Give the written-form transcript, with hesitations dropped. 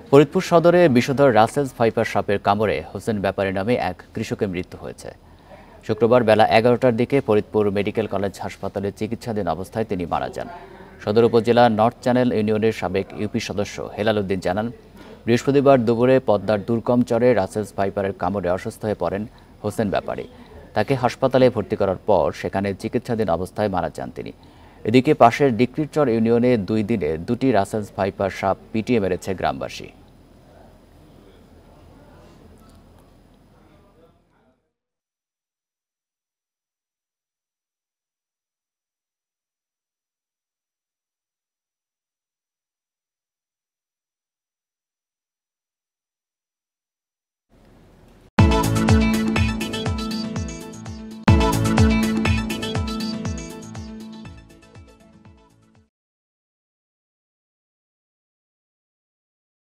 ফরিদপুর সদরে বিষধর Russell's viper সাপের কামড়ে হোসেন ব্যাপারী নামে এক কৃষকের মৃত্যু হয়েছে। শুক্রবার বেলা ১১টার দিকে ফরিদপুর মেডিকেল কলেজ হাসপাতালে চিকিৎসাধীন অবস্থায় তিনি মারা যান। সদর উপজেলার নর্থ চ্যানেল ইউনিয়নের সাবেক ইউপি সদস্য হেলাল উদ্দিন জানান, বৃহস্পতিবার দুপুরে পদ্মার দুর্গম চরে রাসেলস ভাইপারের কামড়ে অসুস্থ হয়ে পড়েন হোসেন ব্যাপারী। তাকে হাসপাতালে ভর্তি করার পর সেখানে চিকিৎসাধীন অবস্থায় মারা যান তিনি। এদিকে পাশের ডিক্রিচর ইউনিয়নে ২ দিনে ২টি রাসেলস ভাইপার সাপ পিটিয়ে মেরেছে গ্রামবাসী।